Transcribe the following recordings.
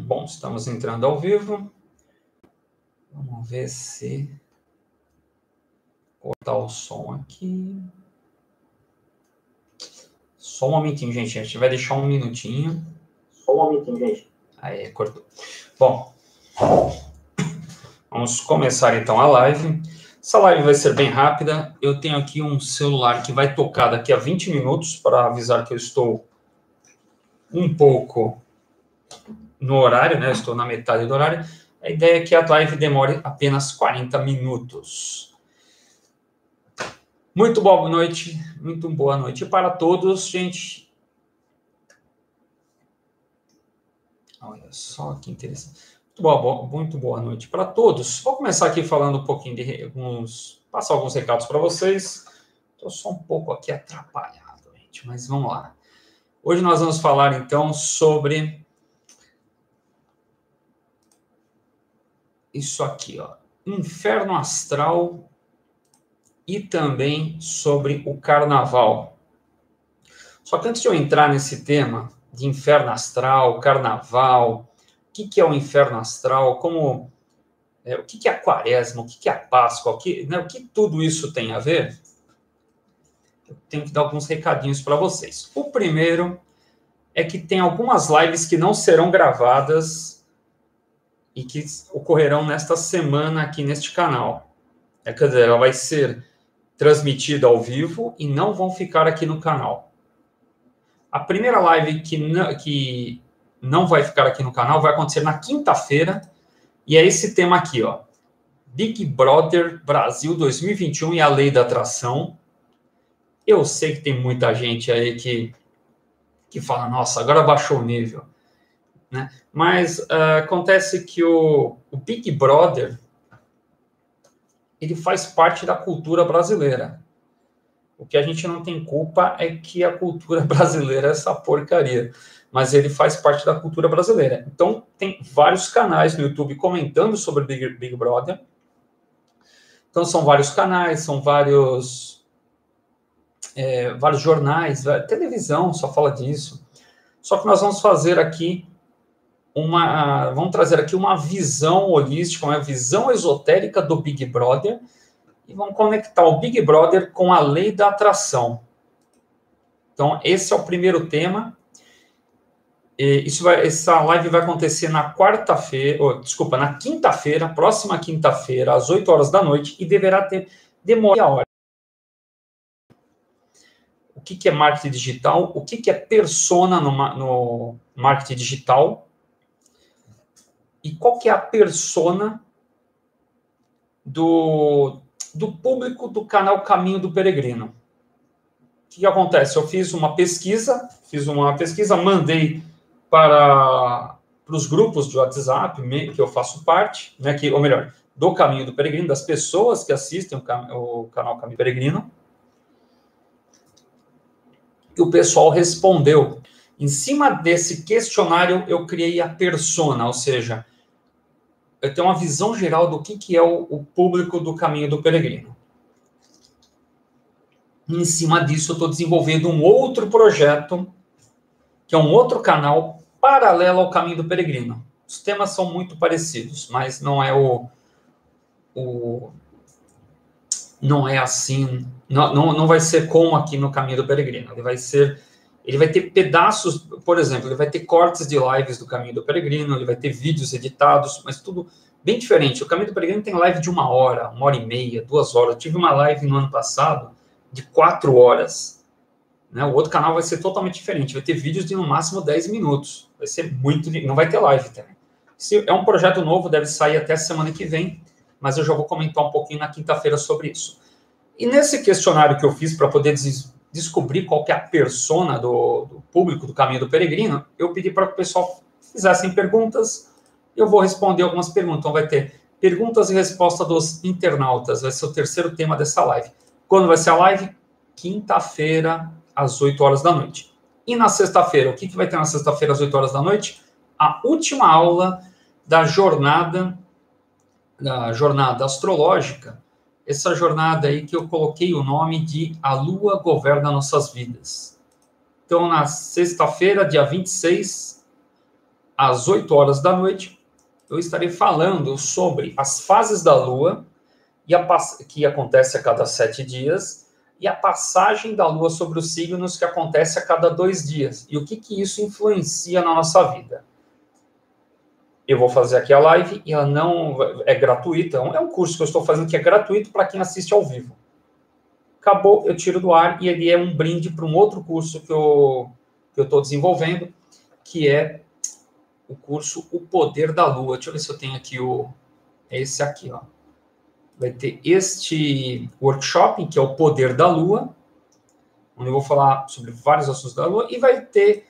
Bom, estamos entrando ao vivo. Vamos ver se... cortar o som aqui. Só um momentinho, gente. A gente vai deixar um minutinho. Só um momentinho, gente. Aí, cortou. Bom, vamos começar então a live. Essa live vai ser bem rápida. Eu tenho aqui um celular que vai tocar daqui a 20 minutos para avisar que eu estou um pouco no horário, né? Eu estou na metade do horário. A ideia é que a live demore apenas 40 minutos. Muito boa noite, muito boa noite para todos, gente. Olha só que interessante. Muito boa noite para todos. Vou começar aqui falando um pouquinho de passar alguns recados para vocês. Estou só um pouco aqui atrapalhado, gente, mas vamos lá. Hoje nós vamos falar, então, sobre isso aqui, ó, Inferno Astral e também sobre o Carnaval. Só que antes de eu entrar nesse tema de Inferno Astral, Carnaval, o que é o Inferno Astral, o que é a Quaresma, o que é a Páscoa, o que tudo isso tem a ver, eu tenho que dar alguns recadinhos para vocês. O primeiro é que tem algumas lives que não serão gravadas e que ocorrerão nesta semana aqui neste canal. Quer dizer, ela vai ser transmitida ao vivo e não vão ficar aqui no canal. A primeira live que não vai ficar aqui no canal vai acontecer na quinta-feira, e é esse tema aqui, ó. Big Brother Brasil 2021 e a Lei da Atração. Eu sei que tem muita gente aí que fala, nossa, agora baixou o nível, né? Mas acontece que o Big Brother, ele faz parte da cultura brasileira. O que a gente não tem culpa é que a cultura brasileira é essa porcaria. Mas ele faz parte da cultura brasileira. Então, tem vários canais no YouTube comentando sobre Big Brother. Então, são vários canais, são vários jornais, televisão só fala disso. Só que nós vamos fazer aqui vamos trazer aqui uma visão holística, uma visão esotérica do Big Brother, e vamos conectar o Big Brother com a lei da atração. Então, esse é o primeiro tema. Essa live vai acontecer na na quinta-feira, próxima quinta-feira, às 8 horas da noite, e deverá demorar a hora. O que é marketing digital? O que é persona no marketing digital? E qual que é a persona do público do canal Caminho do Peregrino? O que acontece? Eu fiz uma pesquisa, mandei para os grupos de WhatsApp que eu faço parte, né, ou melhor, do Caminho do Peregrino, das pessoas que assistem o canal Caminho do Peregrino, e o pessoal respondeu. Em cima desse questionário, eu criei a persona, ou seja, eu tenho uma visão geral do que é o público do Caminho do Peregrino. E em cima disso, eu estou desenvolvendo um outro projeto, que é um outro canal paralelo ao Caminho do Peregrino. Os temas são muito parecidos, mas não é não é assim, não vai ser como aqui no Caminho do Peregrino. Ele vai ter pedaços, por exemplo, ele vai ter cortes de lives do Caminho do Peregrino, ele vai ter vídeos editados, mas tudo bem diferente. O Caminho do Peregrino tem live de 1 hora, 1h30, 2 horas. Eu tive uma live no ano passado de 4 horas. Né? O outro canal vai ser totalmente diferente. Vai ter vídeos de, no máximo, 10 minutos. Vai ser muito... Não vai ter live também. É um projeto novo, deve sair até semana que vem, mas eu já vou comentar um pouquinho na quinta-feira sobre isso. E nesse questionário que eu fiz para poder descobrir qual que é a persona do público do Caminho do Peregrino, eu pedi para que o pessoal fizessem perguntas. Eu vou responder algumas perguntas. Então, vai ter perguntas e respostas dos internautas. Vai ser o terceiro tema dessa live. Quando vai ser a live? Quinta-feira, às 8 horas da noite. E na sexta-feira? O que vai ter na sexta-feira, às 8 horas da noite? A última aula da jornada astrológica. Essa jornada aí que eu coloquei o nome de A Lua Governa Nossas Vidas. Então, na sexta-feira, dia 26, às 8 horas da noite, eu estarei falando sobre as fases da Lua, que acontece a cada 7 dias, e a passagem da Lua sobre os signos, que acontece a cada 2 dias. E o que isso influencia na nossa vida. Eu vou fazer aqui a live, e ela não é gratuita, é um curso que eu estou fazendo que é gratuito para quem assiste ao vivo. Acabou, eu tiro do ar, e ele é um brinde para um outro curso que eu estou desenvolvendo, que é o curso O Poder da Lua. Deixa eu ver se eu tenho aqui esse aqui, ó. Vai ter este workshop, que é o Poder da Lua, onde eu vou falar sobre vários assuntos da Lua, e vai ter...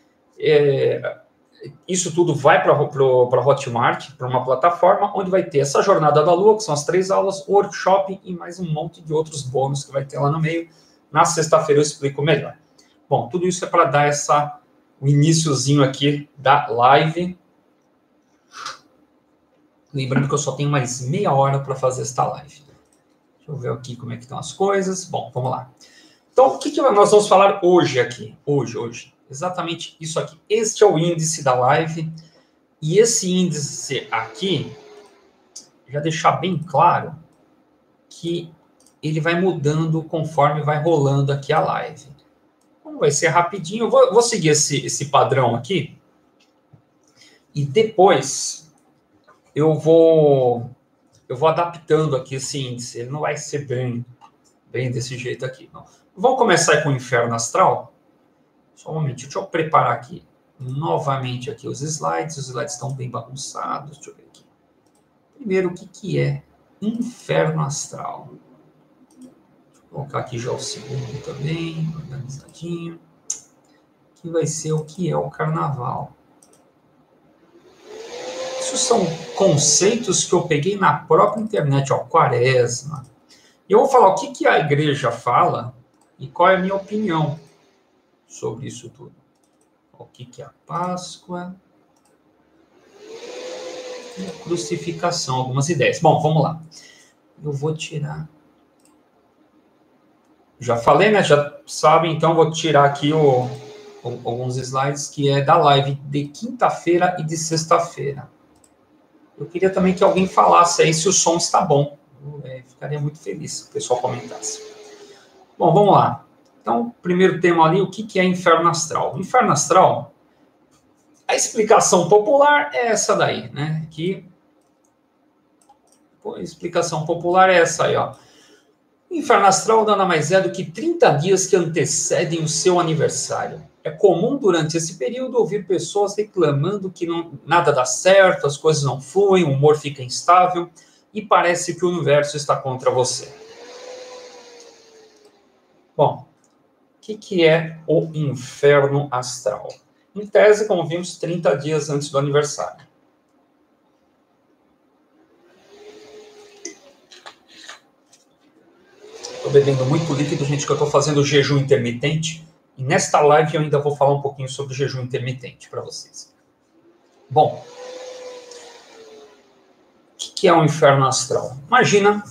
isso tudo vai para a Hotmart, para uma plataforma, onde vai ter essa jornada da Lua, que são as 3 aulas, o workshop e mais um monte de outros bônus que vai ter lá no meio. Na sexta-feira eu explico melhor. Bom, tudo isso é para dar o iniciozinho aqui da live. Lembrando que eu só tenho mais meia hora para fazer esta live. Deixa eu ver aqui como é que estão as coisas. Bom, vamos lá. Então, o que nós vamos falar hoje aqui? Hoje. Exatamente isso aqui. Este é o índice da live. E esse índice aqui, já deixar bem claro que ele vai mudando conforme vai rolando aqui a live. Então, vai ser rapidinho. Eu vou seguir esse padrão aqui. E depois eu vou adaptando aqui esse índice. Ele não vai ser bem desse jeito aqui, não. Vamos começar com o inferno astral? Só um momento, deixa eu preparar aqui novamente aqui os slides. Os slides estão bem bagunçados. Deixa eu ver aqui. Primeiro, o que é inferno astral? Deixa eu colocar aqui já o segundo também, organizadinho. Que vai ser o que é o carnaval. Isso são conceitos que eu peguei na própria internet, ó, quaresma. E eu vou falar o que a igreja fala e qual é a minha opinião sobre isso tudo. O que é a Páscoa e a crucificação, algumas ideias. Bom, vamos lá. Eu vou tirar... Já falei, né? Já sabem, então vou tirar aqui alguns slides que é da live de quinta-feira e de sexta-feira. Eu queria também que alguém falasse aí se o som está bom. Eu ficaria muito feliz se o pessoal comentasse. Bom, vamos lá. Então, primeiro tema ali, o que é inferno astral? Inferno astral, a explicação popular é essa daí, né? A explicação popular é essa aí, ó. O inferno astral nada mais é do que 30 dias que antecedem o seu aniversário. É comum durante esse período ouvir pessoas reclamando que nada dá certo, as coisas não fluem, o humor fica instável e parece que o universo está contra você. Bom, o que é o inferno astral? Em tese, como vimos, 30 dias antes do aniversário. Estou bebendo muito líquido, gente, que eu estou fazendo jejum intermitente. E nesta live eu ainda vou falar um pouquinho sobre jejum intermitente para vocês. Bom, o que é o inferno astral? Imagina,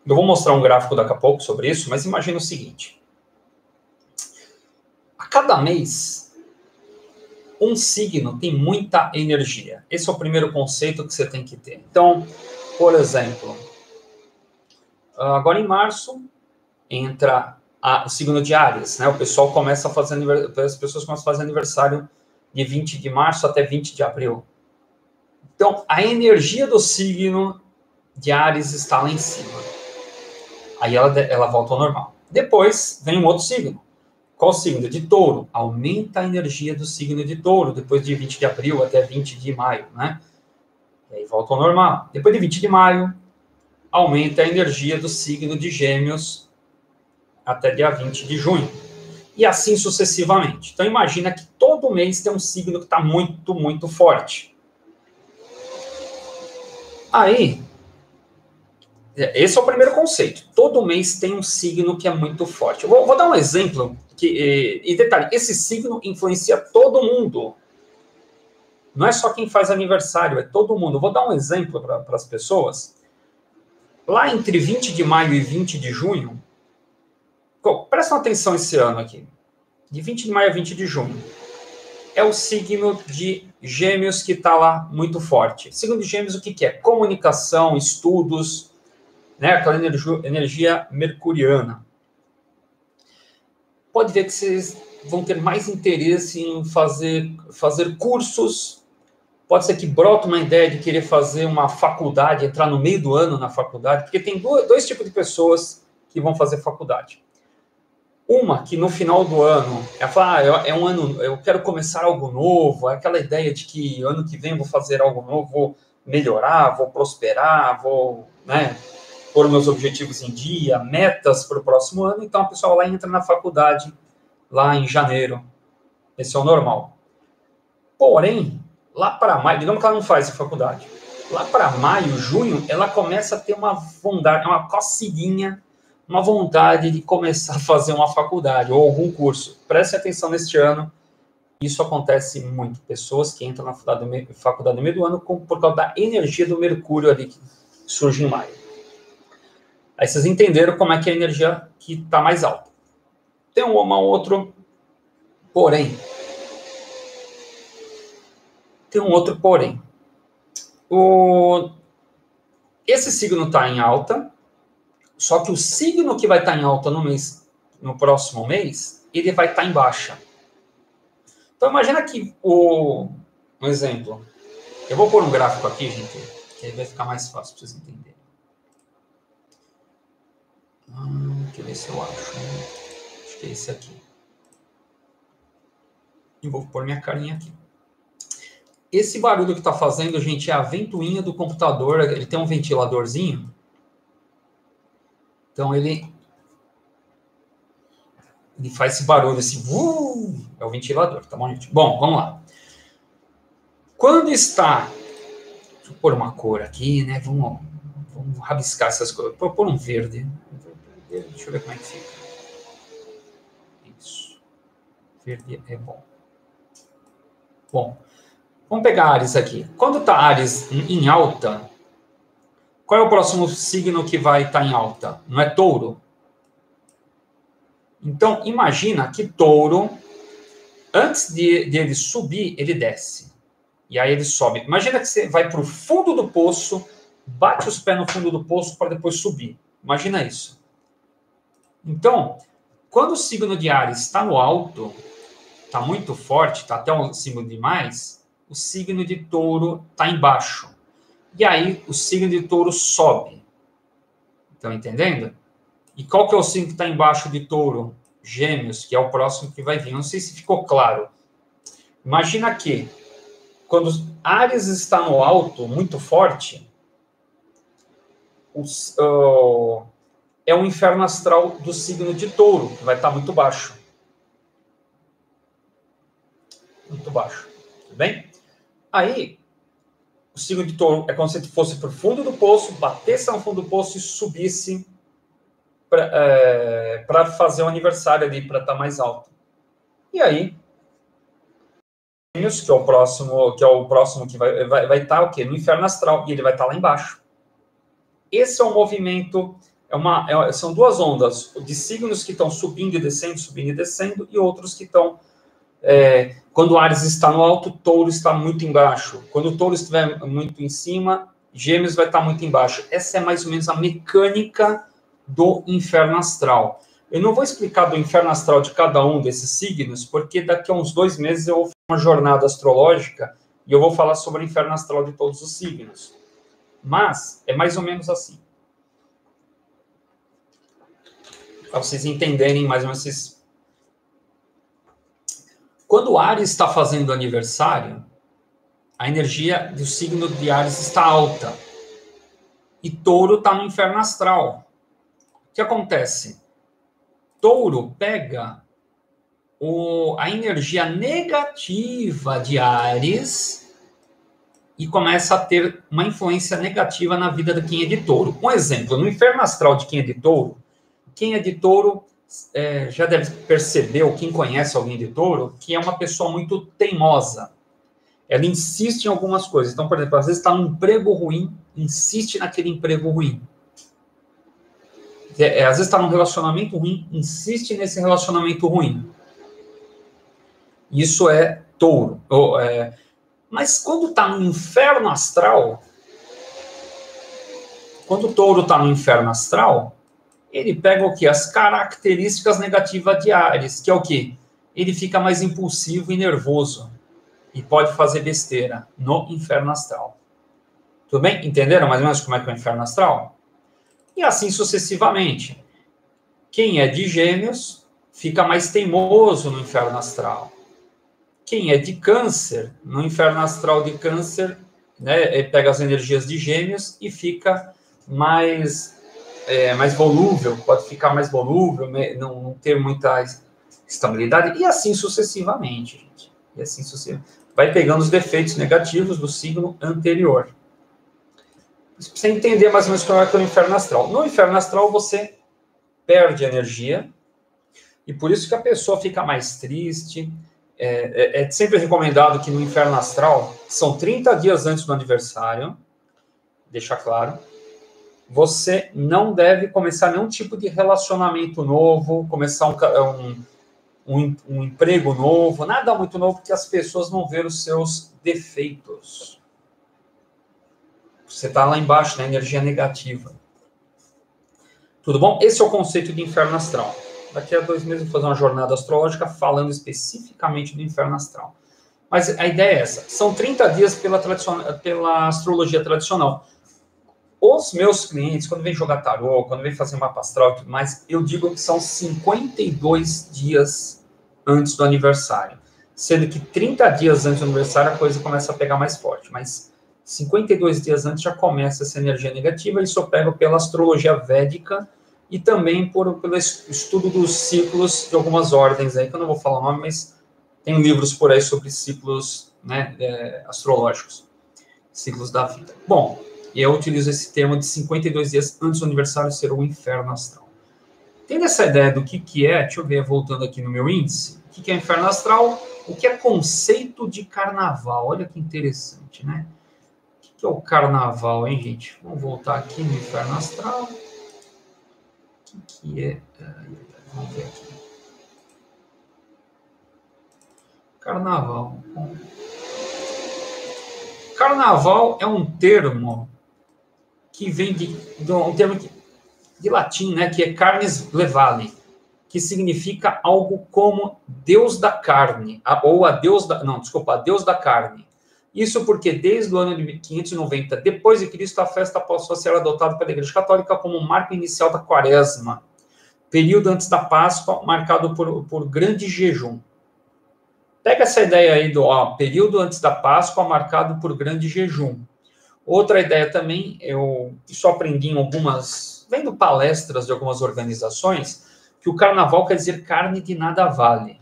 eu vou mostrar um gráfico daqui a pouco sobre isso, mas imagina o seguinte. A cada mês, um signo tem muita energia. Esse é o primeiro conceito que você tem que ter. Então, por exemplo, agora em março, entra o signo de Áries, né? O pessoal começa a fazer as pessoas começam a fazer aniversário de 20 de março até 20 de abril. Então, a energia do signo de Áries está lá em cima. Aí ela volta ao normal. Depois vem um outro signo. Qual signo? De Touro. Aumenta a energia do signo de Touro, depois de 20 de abril até 20 de maio, né? E aí volta ao normal. Depois de 20 de maio, aumenta a energia do signo de Gêmeos até dia 20 de junho. E assim sucessivamente. Então, imagina que todo mês tem um signo que está muito, muito forte. Aí, esse é o primeiro conceito. Todo mês tem um signo que é muito forte. Eu vou dar um exemplo. E detalhe, esse signo influencia todo mundo. Não é só quem faz aniversário, é todo mundo. Eu vou dar um exemplo para as pessoas. Lá entre 20 de maio e 20 de junho, prestem atenção esse ano aqui. De 20 de maio a 20 de junho. É o signo de Gêmeos que está lá muito forte. Signo de Gêmeos, o que, que é? Comunicação, estudos, né? Aquela energia mercuriana. Pode ver que vocês vão ter mais interesse em fazer cursos. Pode ser que brota uma ideia de querer fazer uma faculdade, entrar no meio do ano na faculdade, porque tem dois tipos de pessoas que vão fazer faculdade. Uma que no final do ano, ela fala, é um ano, eu quero começar algo novo, é aquela ideia de que ano que vem vou fazer algo novo, vou melhorar, vou prosperar, vou, né, pôr meus objetivos em dia, metas para o próximo ano. Então a pessoa lá entra na faculdade lá em janeiro. Esse é o normal. Porém, lá para maio, digamos que ela não faz a faculdade. Lá para maio, junho, ela começa a ter uma vontade, uma coceguinha, uma vontade de começar a fazer uma faculdade ou algum curso. Preste atenção neste ano. Isso acontece muito. Pessoas que entram na faculdade no meio do ano por causa da energia do Mercúrio ali que surge em maio. Aí vocês entenderam como é que é a energia que está mais alta. Tem uma outro porém. Tem um outro porém. Esse signo está em alta, só que o signo que vai estar em alta no próximo mês, ele vai estar em baixa. Então, imagina que um exemplo. Eu vou pôr um gráfico aqui, gente, que aí vai ficar mais fácil para vocês entenderem. Deixa eu ver se eu acho. Acho que é esse aqui. E vou pôr minha carinha aqui. Esse barulho que está fazendo, gente, é a ventoinha do computador. Ele tem um ventiladorzinho. Então, ele faz esse barulho, esse... é o ventilador, tá bom, gente? Bom, vamos lá. Quando está... Deixa eu pôr uma cor aqui, né? Vamos rabiscar essas cores. Vou pôr um verde. Deixa eu ver como é que fica. Isso. Verde é bom. Bom, vamos pegar Áries aqui. Quando está Áries em alta, qual é o próximo signo que vai estar em alta? Não é Touro? Então, imagina que Touro, antes de ele subir, ele desce. E aí ele sobe. Imagina que você vai para o fundo do poço, bate os pés no fundo do poço para depois subir. Imagina isso. Então, quando o signo de Áries está no alto, está muito forte, está até um signo demais, o signo de Touro está embaixo. E aí o signo de Touro sobe. Estão entendendo? E qual que é o signo que está embaixo de Touro? Gêmeos, que é o próximo que vai vir. Não sei se ficou claro. Imagina que quando Áries está no alto, muito forte, é o inferno astral do signo de Touro, que vai estar muito baixo. Muito baixo. Tudo bem? Aí, o signo de Touro é como se fosse para o fundo do poço, batesse no fundo do poço e subisse para fazer o aniversário ali, para estar mais alto. E aí, que é o próximo que vai estar o quê? No inferno astral, e ele vai estar lá embaixo. Esse é um movimento, são duas ondas de signos que estão subindo e descendo, e outros que estão... quando Áries está no alto, Touro está muito embaixo. Quando o Touro estiver muito em cima, Gêmeos vai estar muito embaixo. Essa é mais ou menos a mecânica do inferno astral. Eu não vou explicar do inferno astral de cada um desses signos, porque daqui a uns 2 meses eu vou fazer uma jornada astrológica e eu vou falar sobre o inferno astral de todos os signos. Mas é mais ou menos assim. Para vocês entenderem mais ou menos. Quando Áries está fazendo aniversário, a energia do signo de Áries está alta. E Touro está no inferno astral. O que acontece? Touro pega a energia negativa de Áries e começa a ter uma influência negativa na vida de quem é de Touro. Um exemplo, no inferno astral de quem é de Touro, já deve perceber, ou quem conhece alguém de Touro, que é uma pessoa muito teimosa. Ela insiste em algumas coisas. Então, por exemplo, às vezes está num emprego ruim, insiste naquele emprego ruim. Às vezes está num relacionamento ruim, insiste nesse relacionamento ruim. Isso é Touro. Mas quando está no inferno astral, quando o touro está no inferno astral, ele pega o quê? As características negativas de Áries, que é o quê? Ele fica mais impulsivo e nervoso. E pode fazer besteira no inferno astral. Tudo bem? Entenderam mais ou menos como é que é o inferno astral? E assim sucessivamente. Quem é de Gêmeos fica mais teimoso no inferno astral. Quem é de Câncer, no inferno astral de Câncer, né, ele pega as energias de Gêmeos e fica mais volúvel, pode ficar mais volúvel, não ter muita estabilidade, e assim sucessivamente, gente. E assim sucessivamente. Vai pegando os defeitos negativos do signo anterior. Isso precisa entender mais ou menos como é que é o inferno astral. No inferno astral, você perde energia, e por isso que a pessoa fica mais triste. É sempre recomendado que no inferno astral, são 30 dias antes do aniversário, deixa claro, você não deve começar nenhum tipo de relacionamento novo, começar um emprego novo, nada muito novo, porque as pessoas vão ver os seus defeitos. Você está lá embaixo, na energia negativa. Tudo bom? Esse é o conceito de inferno astral. Daqui a 2 meses eu vou fazer uma jornada astrológica falando especificamente do inferno astral. Mas a ideia é essa. São 30 dias pela astrologia tradicional. Os meus clientes, quando vêm jogar tarô, quando vêm fazer mapa astral e tudo mais, eu digo que são 52 dias antes do aniversário. Sendo que 30 dias antes do aniversário a coisa começa a pegar mais forte. Mas 52 dias antes já começa essa energia negativa. Isso eu pego pela astrologia védica e também pelo estudo dos ciclos de algumas ordens aí, que eu não vou falar o nome, mas tem livros por aí sobre ciclos, né, astrológicos, ciclos da vida. Bom, e eu utilizo esse termo de 52 dias antes do aniversário ser o inferno astral. Tendo essa ideia do que é, deixa eu ver, voltando aqui no meu índice, o que é inferno astral, o que é conceito de carnaval, olha que interessante, né? O que é o carnaval, hein, gente? Vamos voltar aqui no inferno astral. O que é? Vamos ver aqui. Carnaval. Carnaval é um termo que vem um termo de latim, né, que é carnes levale, que significa algo como Deus da carne, ou a Deus da carne. Isso porque desde o ano de 590 depois de Cristo, a festa passou a ser adotada pela Igreja Católica como um marco inicial da Quaresma, período antes da Páscoa, marcado por grande jejum. Pega essa ideia aí do período antes da Páscoa, marcado por grande jejum. Outra ideia também, isso aprendi em vendo palestras de algumas organizações, que o carnaval quer dizer carne de nada vale.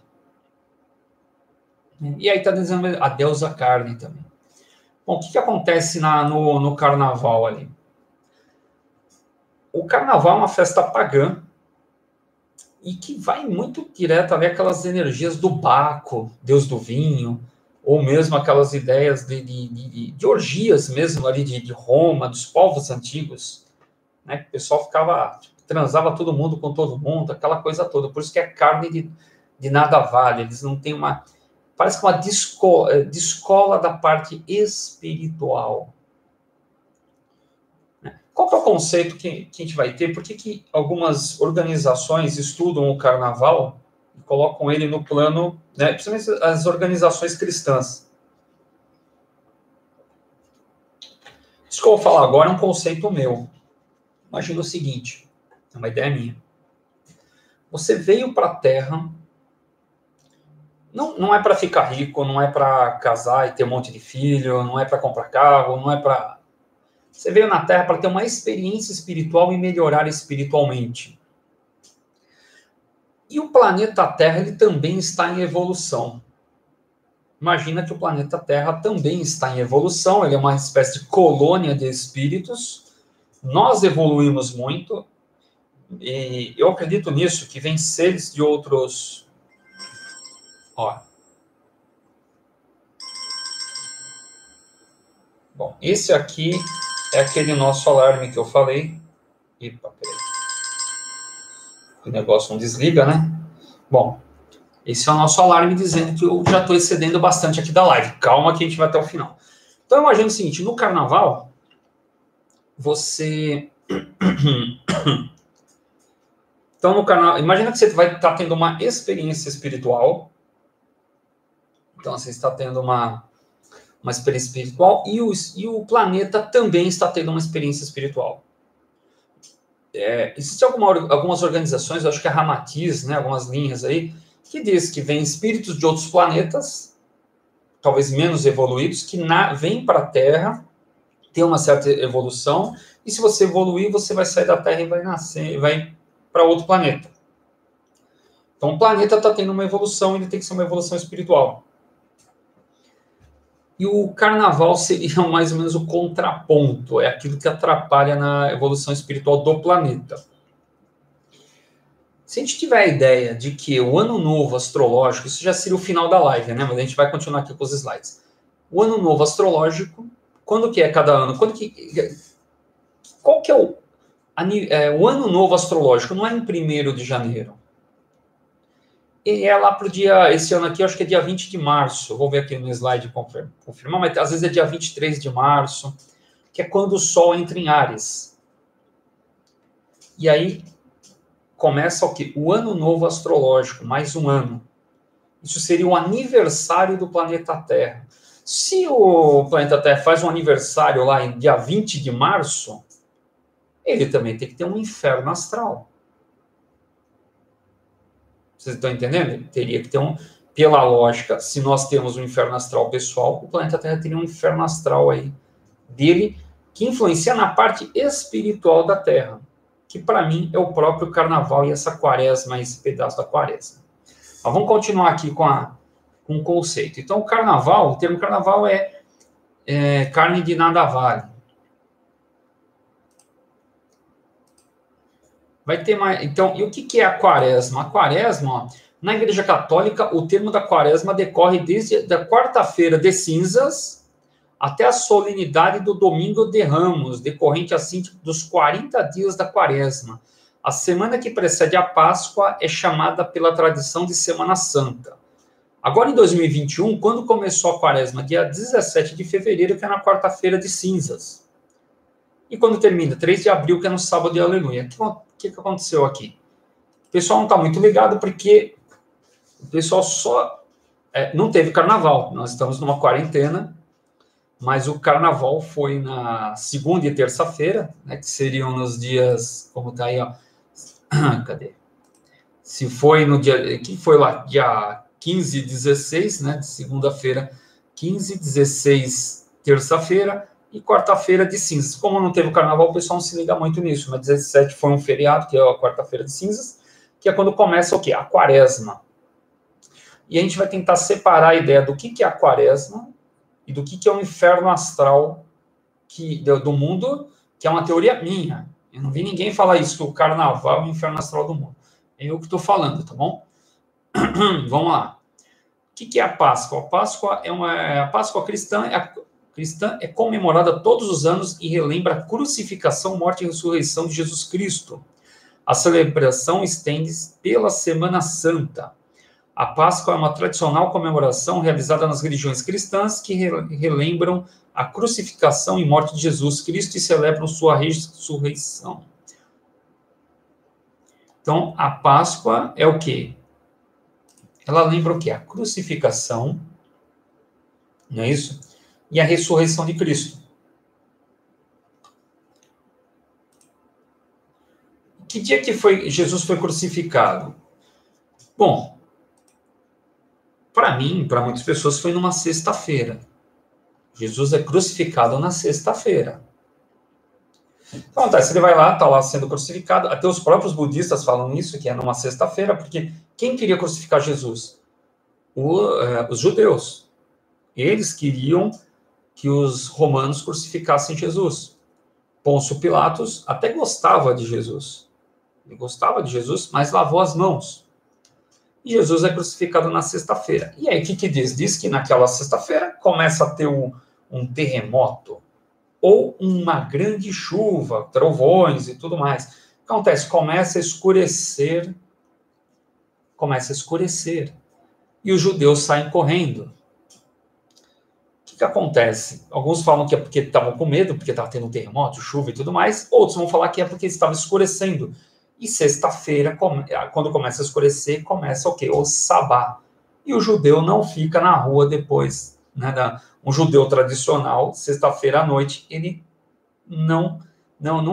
E aí está dizendo a deusa carne também. Bom, o que acontece no carnaval ali? O carnaval é uma festa pagã e que vai muito direto ali aquelas energias do Baco, deus do vinho, ou mesmo aquelas ideias de orgias mesmo ali de Roma, dos povos antigos, né? Que o pessoal transava todo mundo com todo mundo, aquela coisa toda. Por isso que é carne de nada vale. Eles não têm parece que uma descola da parte espiritual. Qual que é o conceito que a gente vai ter? Por que algumas organizações estudam o carnaval e colocam ele no plano, né, principalmente as organizações cristãs? Isso que eu vou falar agora é um conceito meu. Imagina o seguinte, é uma ideia minha. Você veio para a Terra, não é para ficar rico, não é para casar e ter um monte de filho, não é para comprar carro, não é para... Você veio na Terra para ter uma experiência espiritual e melhorar espiritualmente. E o planeta Terra, ele também está em evolução. Imagina que o planeta Terra também está em evolução, ele é uma espécie de colônia de espíritos. Nós evoluímos muito, e eu acredito nisso, que vem seres de outros... Bom, esse aqui é aquele nosso alarme que eu falei. Epa, peraí. O negócio não desliga, né? Bom, Esse é o nosso alarme dizendo que eu já estou excedendo bastante aqui da live. Calma que a gente vai até o final. Então, imagina o seguinte, no carnaval, você... Então, no carnaval, imagina que você vai estar tendo uma experiência espiritual. Então, você está tendo uma experiência espiritual e o planeta também está tendo uma experiência espiritual. Existem algumas organizações, eu acho que a Ramatiz, né, algumas linhas aí, que diz que vem espíritos de outros planetas, talvez menos evoluídos, que vêm para a Terra, tem uma certa evolução, e se você evoluir, você vai sair da Terra e vai nascer, vai para outro planeta. Então, o planeta está tendo uma evolução, ele tem que ser uma evolução espiritual. E o carnaval seria mais ou menos o contraponto, é aquilo que atrapalha na evolução espiritual do planeta. Se a gente tiver a ideia de que o ano novo astrológico, isso já seria o final da live, né? Mas a gente vai continuar aqui com os slides. O ano novo astrológico, quando que é cada ano? Qual que é o ano novo astrológico? Não é em 1º de janeiro. E é lá para o dia, esse ano aqui, eu acho que é dia 20 de março. Vou ver aqui no slide confirmar, mas às vezes é dia 23 de março, que é quando o Sol entra em Áries. E aí começa o quê? O ano novo astrológico, mais um ano. Isso seria o aniversário do planeta Terra. Se o planeta Terra faz um aniversário lá em dia 20 de março, ele também tem que ter um inferno astral. Vocês estão entendendo? Ele teria que ter pela lógica, se nós temos um inferno astral pessoal, o planeta Terra teria um inferno astral aí dele, que influencia na parte espiritual da Terra, que para mim é o próprio carnaval e essa quaresma, esse pedaço da quaresma. Mas vamos continuar aqui com o conceito. Então, o termo carnaval é carne de nada vale. Vai ter mais. Então, e o que é a quaresma? A quaresma, ó, na Igreja Católica, o termo da quaresma decorre desde a quarta-feira de cinzas até a solenidade do Domingo de Ramos, decorrente assim dos 40 dias da quaresma. A semana que precede a Páscoa é chamada pela tradição de Semana Santa. Agora, em 2021, quando começou a quaresma? Dia 17 de fevereiro, que é na quarta-feira de cinzas. E quando termina? 3 de abril, que é no sábado de aleluia. O que aconteceu aqui? O pessoal não está muito ligado, porque o pessoal só... não teve carnaval. Nós estamos numa quarentena, mas o carnaval foi na segunda e terça-feira, né, que seriam nos dias... Como está aí, ó. Cadê? Se foi no dia... Que foi lá? Dia 15 e 16, né? De segunda-feira, 15, 16, terça-feira... E quarta-feira de cinzas. Como não teve o carnaval, o pessoal não se liga muito nisso, mas 17 foi um feriado, que é a quarta-feira de cinzas, que é quando começa o quê? A quaresma. E a gente vai tentar separar a ideia do que é a quaresma e do que é o inferno astral do mundo, que é uma teoria minha. Eu não vi ninguém falar isso, que o carnaval é o inferno astral do mundo. É eu que estou falando, tá bom? Vamos lá. O que é a Páscoa? A Páscoa cristã é comemorada todos os anos e relembra a crucificação, morte e ressurreição de Jesus Cristo. A celebração estende-se pela Semana Santa. A Páscoa é uma tradicional comemoração realizada nas religiões cristãs que relembram a crucificação e morte de Jesus Cristo e celebram sua ressurreição. Então, a Páscoa é o quê? Ela lembra o quê? A crucificação, não é isso? E a ressurreição de Cristo. Que dia que Jesus foi crucificado? Bom, para mim, para muitas pessoas, foi numa sexta-feira. Jesus é crucificado na sexta-feira. Então, acontece, ele vai lá, está lá sendo crucificado. Até os próprios budistas falam isso, que é numa sexta-feira, porque quem queria crucificar Jesus? Os judeus. Eles queriam que os romanos crucificassem Jesus. Pôncio Pilatos até gostava de Jesus. Ele gostava de Jesus, mas lavou as mãos. E Jesus é crucificado na sexta-feira. E aí, o que diz? Diz que naquela sexta-feira começa a ter um terremoto, ou uma grande chuva, trovões e tudo mais. O que acontece? Começa a escurecer. e os judeus saem correndo. O que acontece? Alguns falam que é porque estavam com medo, porque estava tendo um terremoto, chuva e tudo mais. Outros vão falar que é porque estava escurecendo. E sexta-feira, quando começa a escurecer, começa o quê? O sabá. E o judeu não fica na rua depois, né? Um judeu tradicional, sexta-feira à noite, ele não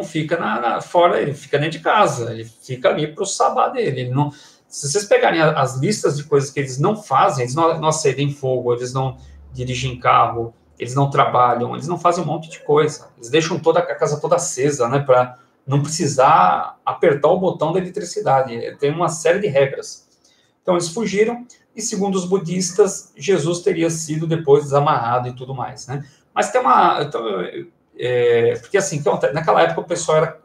fica fora, ele fica dentro de casa, ele fica ali para o sabá dele. Ele não, se vocês pegarem as listas de coisas que eles não fazem, eles não acendem fogo, eles não dirigem carro, eles não trabalham, eles não fazem um monte de coisa. Eles deixam toda a casa toda acesa, né, para não precisar apertar o botão da eletricidade. Tem uma série de regras. Então, eles fugiram, e segundo os budistas, Jesus teria sido depois desamarrado e tudo mais, né? Mas tem uma... porque assim, naquela época o pessoal era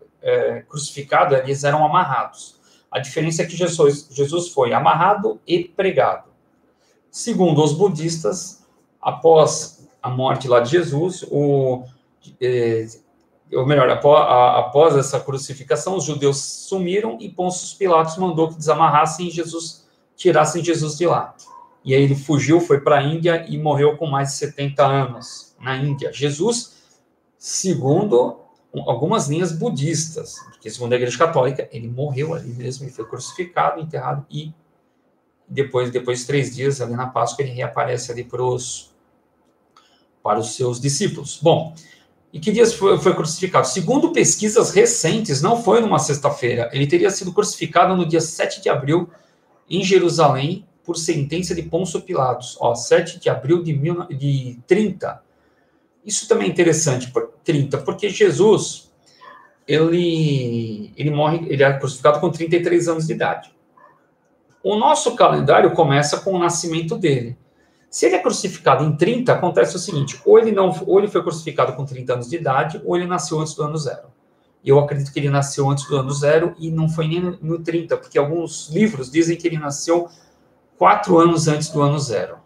crucificado, eles eram amarrados. A diferença é que Jesus foi amarrado e pregado. Segundo os budistas, após a morte lá de Jesus, após essa crucificação, os judeus sumiram e Pôncio Pilatos mandou que desamarrassem Jesus, tirassem Jesus de lá. E aí ele fugiu, foi para a Índia e morreu com mais de 70 anos na Índia. Jesus, segundo algumas linhas budistas, porque segundo a Igreja Católica, ele morreu ali mesmo, ele foi crucificado, enterrado, e depois de 3 dias, ali na Páscoa, ele reaparece ali para os seus discípulos. Bom, e que dias foi crucificado? Segundo pesquisas recentes, não foi numa sexta-feira, ele teria sido crucificado no dia 7 de abril, em Jerusalém, por sentença de Pôncio Pilatos. 7 de abril de 30. Isso também é interessante, 30, porque Jesus, ele morre, ele é crucificado com 33 anos de idade. O nosso calendário começa com o nascimento dele. Se ele é crucificado em 30, acontece o seguinte, ou ele foi crucificado com 30 anos de idade, ou ele nasceu antes do ano 0. E eu acredito que ele nasceu antes do ano 0 e não foi nem no 30, porque alguns livros dizem que ele nasceu 4 anos antes do ano 0.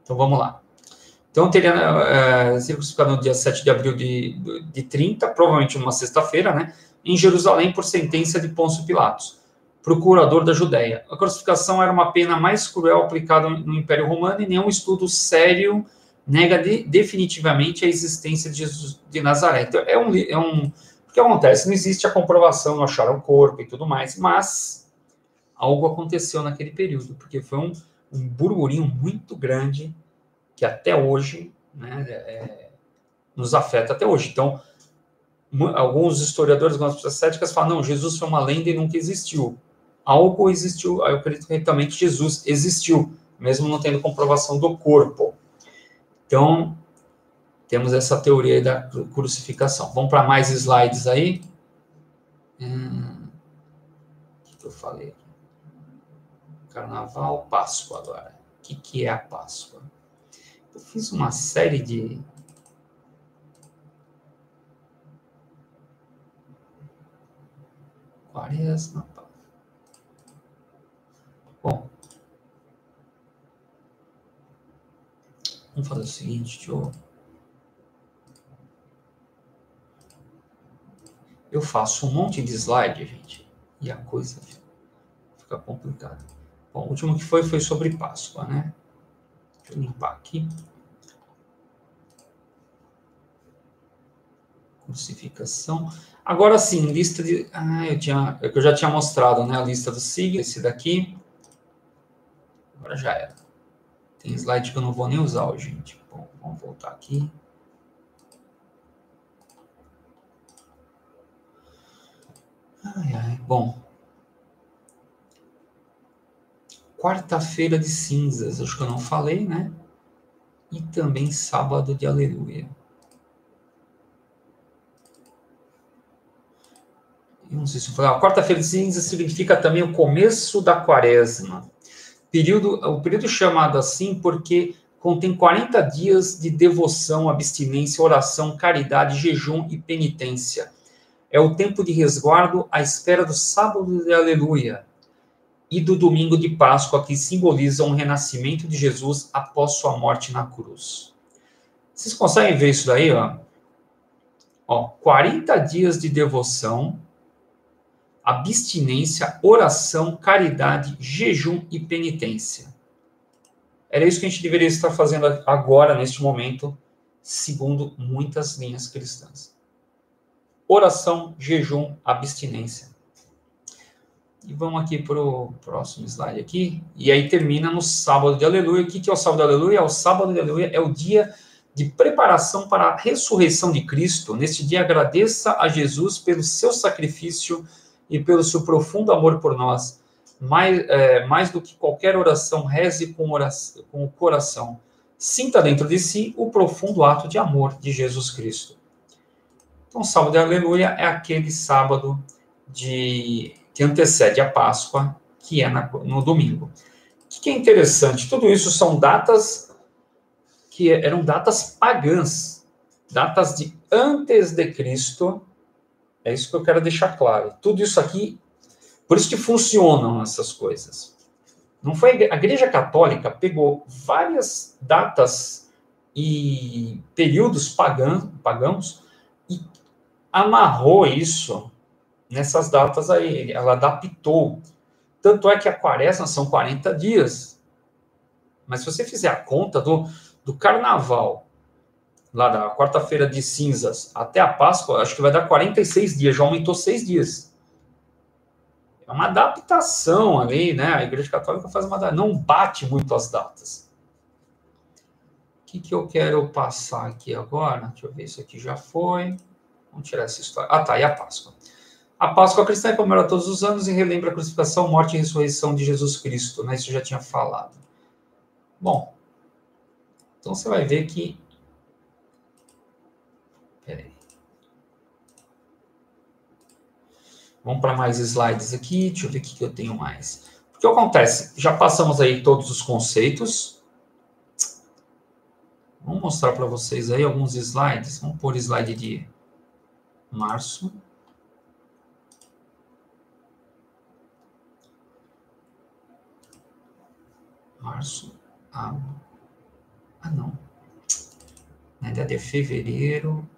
Então, vamos lá. Então, teria sido crucificado no dia 7 de abril de 30, provavelmente numa sexta-feira, né, em Jerusalém, por sentença de Pôncio Pilatos, procurador da Judéia. A crucificação era uma pena mais cruel aplicada no Império Romano e nenhum estudo sério nega definitivamente a existência de Jesus de Nazaré. Então, o que acontece? Não existe a comprovação, não acharam o corpo e tudo mais, mas algo aconteceu naquele período, porque foi um burburinho muito grande que até hoje, né, nos afeta até hoje. Então, alguns historiadores, algumas pessoas céticas falam, não, Jesus foi uma lenda e nunca existiu. Algo existiu, eu acredito que também que Jesus existiu, mesmo não tendo comprovação do corpo. Então, temos essa teoria aí da crucificação. Vamos para mais slides aí. O que eu falei? Carnaval, Páscoa agora. O que é a Páscoa? Eu fiz uma série de... Quaresma. Bom. Vamos fazer o seguinte, eu faço um monte de slide, gente, e a coisa fica complicada. Bom, o último que foi sobre Páscoa, né? Deixa eu limpar aqui. Crucificação. Agora sim, lista de... eu já tinha mostrado, né? A lista dos signos, esse daqui. Agora já era. Tem slide que eu não vou nem usar hoje, gente. Bom, vamos voltar aqui. Bom. Quarta-feira de cinzas, acho que eu não falei, né? E também sábado de aleluia. Eu não sei se eu falei. Quarta-feira de cinzas significa também o começo da quaresma. O período chamado assim porque contém 40 dias de devoção, abstinência, oração, caridade, jejum e penitência. É o tempo de resguardo à espera do sábado de aleluia e do domingo de Páscoa, que simbolizam o renascimento de Jesus após sua morte na cruz. Vocês conseguem ver isso daí? 40 dias de devoção, abstinência, oração, caridade, jejum e penitência. Era isso que a gente deveria estar fazendo agora, neste momento, segundo muitas linhas cristãs. Oração, jejum, abstinência. E vamos aqui para o próximo slide aqui. E aí termina no sábado de aleluia. O que é o sábado de aleluia? O sábado de aleluia é o dia de preparação para a ressurreição de Cristo. Neste dia, agradeça a Jesus pelo seu sacrifício e pelo seu profundo amor por nós. Mais do que qualquer oração, reze com o coração. Sinta dentro de si o profundo ato de amor de Jesus Cristo. Então, o sábado de aleluia é aquele sábado que antecede a Páscoa, que é no domingo. O que é interessante? Tudo isso são datas que eram datas pagãs, datas de antes de Cristo. É isso que eu quero deixar claro. Tudo isso aqui, por isso que funcionam essas coisas. Não foi a Igreja Católica pegou várias datas e períodos pagãos e amarrou isso nessas datas aí. Ela adaptou. Tanto é que a quaresma são 40 dias. Mas se você fizer a conta do carnaval, lá da quarta-feira de cinzas até a Páscoa, acho que vai dar 46 dias, já aumentou 6 dias. É uma adaptação ali, né? A Igreja Católica faz não bate muito as datas. O que eu quero passar aqui agora? Deixa eu ver, isso aqui já foi. Vamos tirar essa história. Ah, tá, e a Páscoa? A Páscoa cristã é comemorada todos os anos e relembra a crucificação, morte e ressurreição de Jesus Cristo, né? Isso eu já tinha falado. Bom, então você vai ver que... Peraí. Vamos para mais slides aqui. Deixa eu ver o que eu tenho mais. O que acontece? Já passamos aí todos os conceitos. Vamos mostrar para vocês aí alguns slides. Vamos pôr slide de março. Março. Não. Ainda é fevereiro.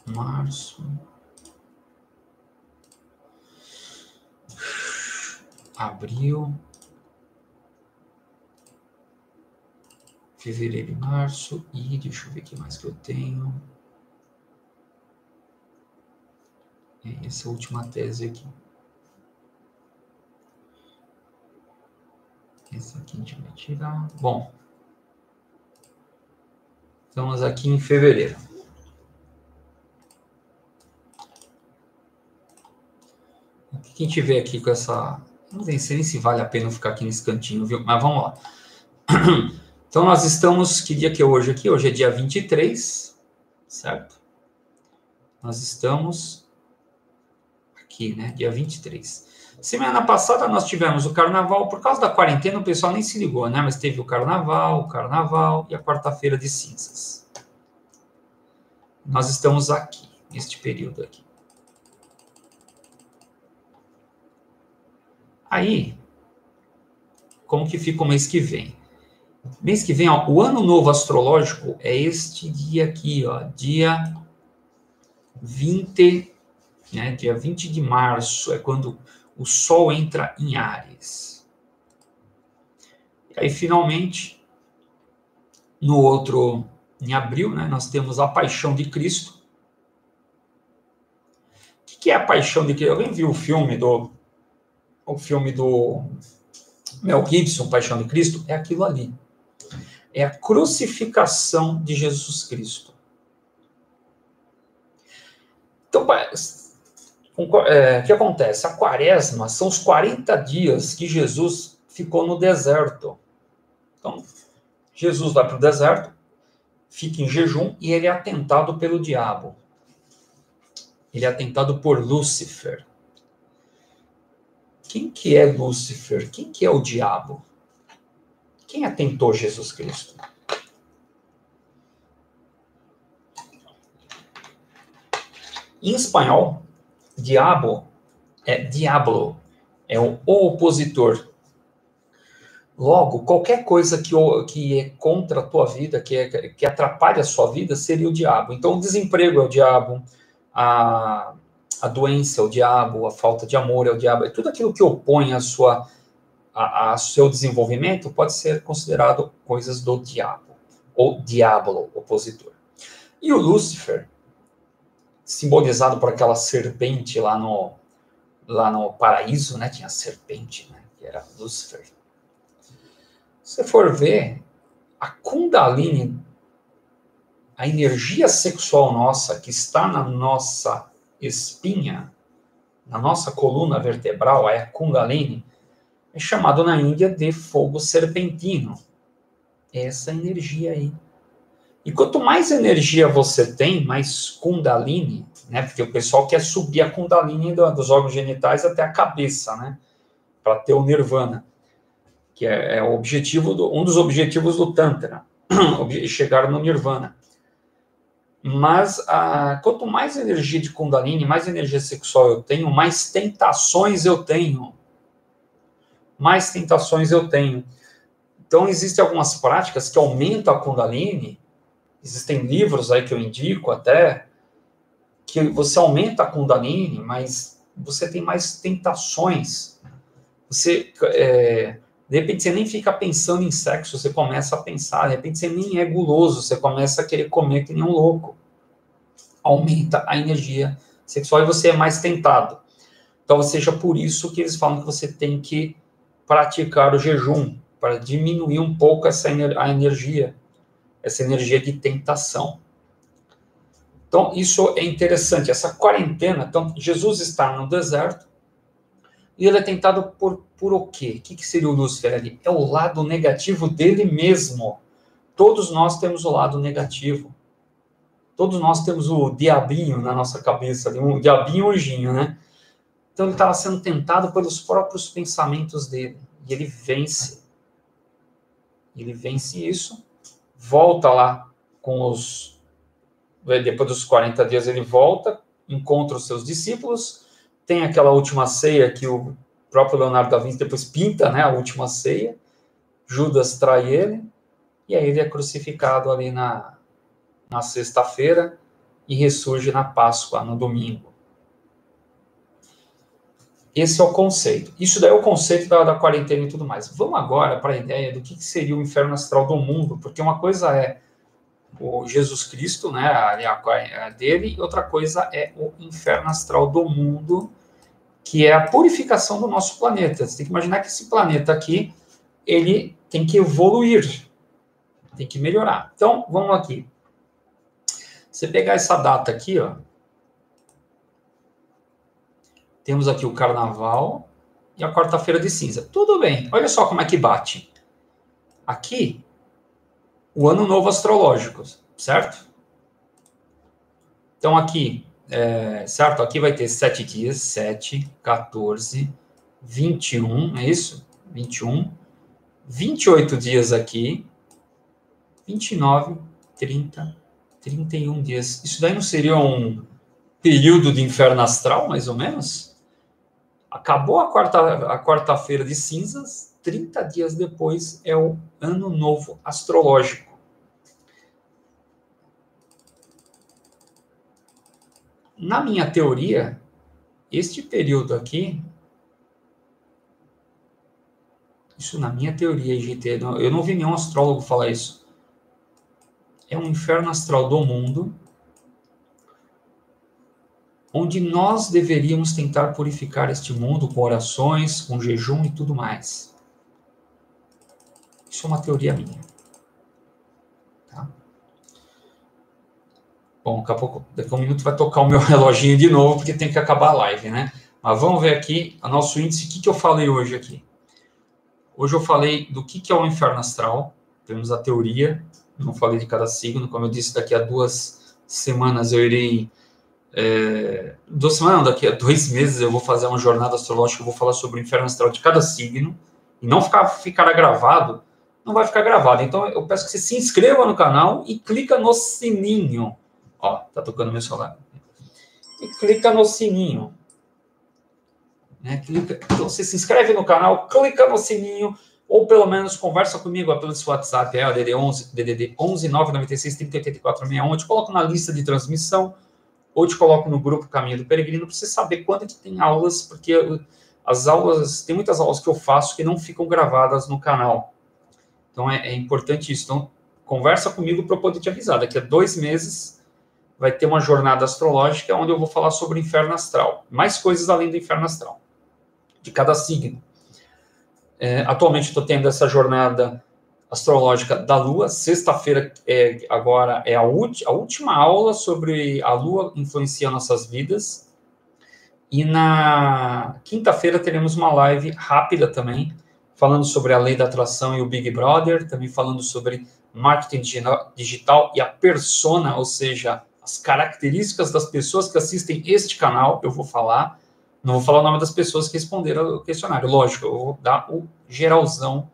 Março. Abril. Fevereiro e março. E deixa eu ver o que mais que eu tenho. Essa é a última tese aqui. Essa aqui a gente vai tirar. Bom. Estamos aqui em fevereiro. O que a gente vê aqui com essa... Não sei nem se vale a pena ficar aqui nesse cantinho, viu? Mas vamos lá. Então, nós estamos... Que dia que é hoje aqui? Hoje é dia 23, certo? Nós estamos aqui, né? Dia 23. Semana passada nós tivemos o carnaval. Por causa da quarentena, o pessoal nem se ligou, né? Mas teve o carnaval e a quarta-feira de cinzas. Nós estamos aqui, neste período aqui. Aí, como que fica o mês que vem? Mês que vem, ó, o ano novo astrológico é este dia aqui, ó, dia 20, né, dia 20 de março, é quando o Sol entra em Áries. E aí, finalmente, em abril, né, nós temos a Paixão de Cristo. O que é a Paixão de Cristo? Alguém viu o filme do Mel Gibson, Paixão de Cristo? É aquilo ali. É a crucificação de Jesus Cristo. Então, o que acontece? A quaresma são os 40 dias que Jesus ficou no deserto. Então, Jesus vai para o deserto, fica em jejum e ele é atentado pelo diabo. Ele é atentado por Lúcifer. Quem que é Lúcifer? Quem que é o diabo? Quem atentou Jesus Cristo? Em espanhol, diabo é diablo, é o opositor. Logo, qualquer coisa que é contra a tua vida, que atrapalha a sua vida, seria o diabo. Então, o desemprego é o diabo, a A doença é o diabo, a falta de amor é o diabo, é tudo aquilo que opõe a seu desenvolvimento pode ser considerado coisas do diabo, ou diabolo, opositor. E o Lúcifer, simbolizado por aquela serpente lá no paraíso, né? Tinha a serpente, né? Que era Lúcifer. Se você for ver, a Kundalini, a energia sexual nossa, que está na nossa espinha, na nossa coluna vertebral, a Kundalini, é chamado na Índia de fogo serpentino. Essa energia aí. E quanto mais energia você tem, mais Kundalini, né? Porque o pessoal quer subir a Kundalini dos órgãos genitais até a cabeça, né? Para ter o Nirvana, que é o objetivo um dos objetivos do Tantra, chegar no Nirvana. Mas quanto mais energia de Kundalini, mais energia sexual eu tenho, mais tentações eu tenho. Mais tentações eu tenho. Então, existem algumas práticas que aumentam a Kundalini. Existem livros aí que eu indico até, que você aumenta a Kundalini, mas você tem mais tentações. Você, de repente, você nem fica pensando em sexo, você começa a pensar. De repente, você nem é guloso, você começa a querer comer que nem um louco. Aumenta a energia sexual e você é mais tentado. Então, seja por isso que eles falam que você tem que praticar o jejum, para diminuir um pouco essa energia de tentação. Então, isso é interessante, essa quarentena. Então, Jesus está no deserto e ele é tentado por o quê? O que seria o Lúcifer ali? É o lado negativo dele mesmo. Todos nós temos o lado negativo. Todos nós temos o diabinho na nossa cabeça, um diabinho e um anjinho, né? Então, ele estava sendo tentado pelos próprios pensamentos dele. E ele vence. Ele vence isso, volta lá depois dos 40 dias ele volta, encontra os seus discípulos, tem aquela última ceia que o próprio Leonardo da Vinci depois pinta, né, a última ceia, Judas trai ele, e aí ele é crucificado ali na sexta-feira e ressurge na Páscoa, no domingo. Esse é o conceito. Isso daí é o conceito da quarentena e tudo mais. Vamos agora para a ideia do que seria o inferno astral do mundo, porque uma coisa é o Jesus Cristo, né, a dele, e outra coisa é o inferno astral do mundo, que é a purificação do nosso planeta. Você tem que imaginar que esse planeta aqui, ele tem que evoluir, tem que melhorar. Então, vamos aqui. Você pegar essa data aqui, ó, temos aqui o Carnaval e a Quarta-feira de Cinza. Tudo bem, olha só como é que bate. Aqui, o Ano Novo Astrológico, certo? Então, aqui, certo? Aqui vai ter 7 dias, 7, 14, 21, é isso? 21, 28 dias aqui, 29, 30, 31 dias. Isso daí não seria um período de inferno astral, mais ou menos? Acabou a quarta-feira de cinzas, 30 dias depois é o Ano Novo Astrológico. Na minha teoria, este período aqui, isso na minha teoria, IGT, eu não vi nenhum astrólogo falar isso, é um inferno astral do mundo, onde nós deveríamos tentar purificar este mundo com orações, com jejum e tudo mais. Isso é uma teoria minha. Tá? Bom, daqui a um minuto vai tocar o meu reloginho de novo, porque tem que acabar a live, né? Mas vamos ver aqui o nosso índice. O que eu falei hoje aqui? Hoje eu falei do que é o inferno astral. Temos a teoria, não falei de cada signo. Como eu disse, daqui a 2 semanas eu irei... 2 semanas, não, daqui a 2 meses eu vou fazer uma jornada astrológica, eu vou falar sobre o inferno astral de cada signo, e não ficará gravado, não vai ficar gravado. Então eu peço que você se inscreva no canal e clica no sininho. Ó, tá tocando meu celular. E clica no sininho. Né? Então você se inscreve no canal, clica no sininho, ou pelo menos conversa comigo pelo seu WhatsApp, DDD 11 996 30 84 61, eu te coloco na lista de transmissão, ou te coloco no grupo Caminho do Peregrino para você saber quando que tem aulas, porque as aulas, tem muitas aulas que eu faço que não ficam gravadas no canal. Então, é importante isso. Então, conversa comigo para eu poder te avisar. Daqui a 2 meses vai ter uma jornada astrológica onde eu vou falar sobre o inferno astral. Mais coisas além do inferno astral, de cada signo. Atualmente estou tendo essa jornada astrológica da Lua. Sexta-feira agora é a última aula sobre a Lua influenciando nossas vidas. E na quinta-feira teremos uma live rápida também, falando sobre a lei da atração e o Big Brother, também falando sobre marketing digital e a persona, ou seja, as características das pessoas que assistem este canal. Eu vou falar, não vou falar o nome das pessoas que responderam o questionário, lógico, eu vou dar o geralzão,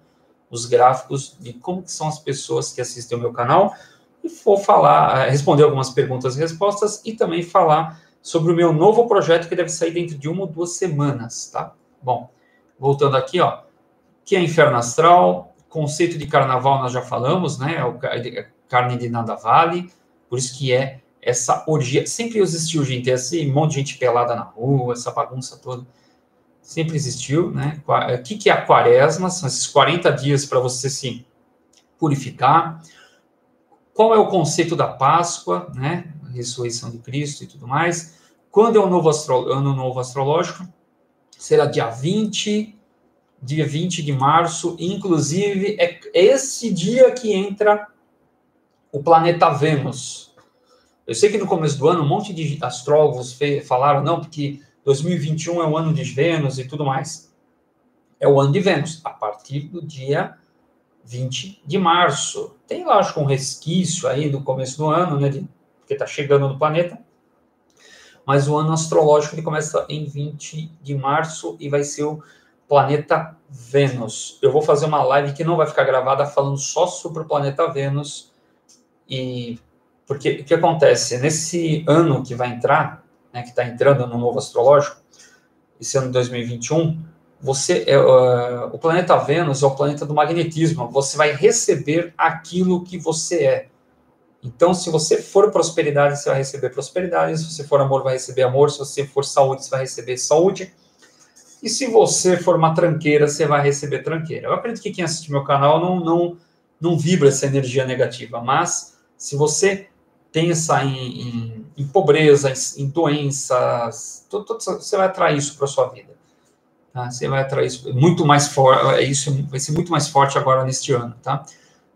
os gráficos de como que são as pessoas que assistem o meu canal, e vou falar, responder algumas perguntas e respostas, e também falar sobre o meu novo projeto que deve sair dentro de 1 ou 2 semanas, tá? Bom, voltando aqui, ó, que é inferno astral, conceito de carnaval nós já falamos, né? É carne de nada vale, por isso que é essa orgia. Sempre existiu, gente, esse monte de gente pelada na rua, essa bagunça toda. Sempre existiu, né? O que é a quaresma? São esses 40 dias para você se purificar. Qual é o conceito da Páscoa, né? A ressurreição de Cristo e tudo mais. Quando é o ano novo astrológico? Será dia 20 de março. Inclusive, é esse dia que entra o planeta Vênus. Eu sei que no começo do ano um monte de astrólogos falaram, não, porque 2021 é o ano de Vênus e tudo mais. É o ano de Vênus, a partir do dia 20 de março. Tem, lógico, um resquício aí do começo do ano, né, porque está chegando no planeta, mas o ano astrológico ele começa em 20 de março e vai ser o planeta Vênus. Eu vou fazer uma live que não vai ficar gravada falando só sobre o planeta Vênus, e porque o que acontece? Nesse ano que vai entrar, né, que está entrando no novo astrológico, esse ano de 2021, o planeta Vênus é o planeta do magnetismo. Você vai receber aquilo que você é. Então, se você for prosperidade, você vai receber prosperidade. Se você for amor, vai receber amor. Se você for saúde, você vai receber saúde. E se você for uma tranqueira, você vai receber tranqueira. Eu acredito que quem assiste meu canal não vibra essa energia negativa. Mas, se você pensa em pobreza, em doenças, você vai atrair isso para a sua vida. Tá? Você vai atrair isso muito mais forte. Isso vai ser muito mais forte agora neste ano, tá?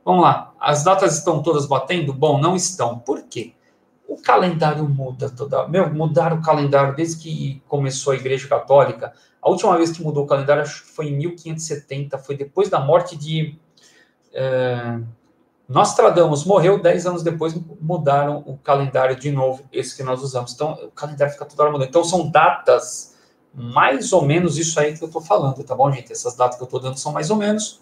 Vamos lá. As datas estão todas batendo? Bom, não estão. Por quê? O calendário muda toda. Mudaram o calendário desde que começou a Igreja Católica. A última vez que mudou o calendário, acho que foi em 1570, foi depois da morte de Nostradamus. Morreu 10 anos depois, mudaram o calendário de novo, esse que nós usamos. Então, o calendário fica toda hora mudando. Então, são datas mais ou menos isso aí que eu estou falando, tá bom, gente? Essas datas que eu estou dando são mais ou menos.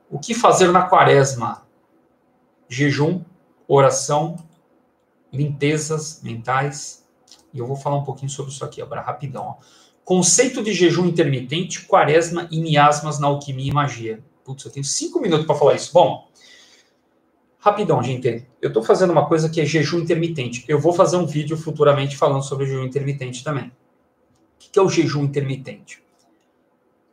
O que fazer na quaresma? Jejum, oração, limpezas mentais. E eu vou falar um pouquinho sobre isso aqui agora, rapidão. Ó. Conceito de jejum intermitente, quaresma e miasmas na alquimia e magia. Putz, eu tenho 5 minutos para falar isso. Bom, rapidão, gente. Eu estou fazendo uma coisa que é jejum intermitente. Eu vou fazer um vídeo futuramente falando sobre jejum intermitente também. O que é o jejum intermitente?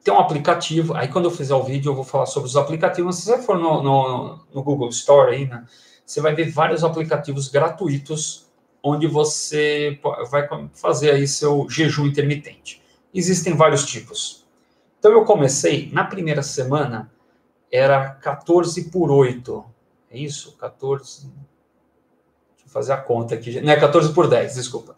Tem um aplicativo, aí quando eu fizer o vídeo eu vou falar sobre os aplicativos. Se você for no Google Store, aí, né, você vai ver vários aplicativos gratuitos onde você vai fazer aí seu jejum intermitente. Existem vários tipos. Então eu comecei, na primeira semana, era 14 por 8. É isso? 14... Deixa eu fazer a conta aqui. Não, é 14 por 10, desculpa.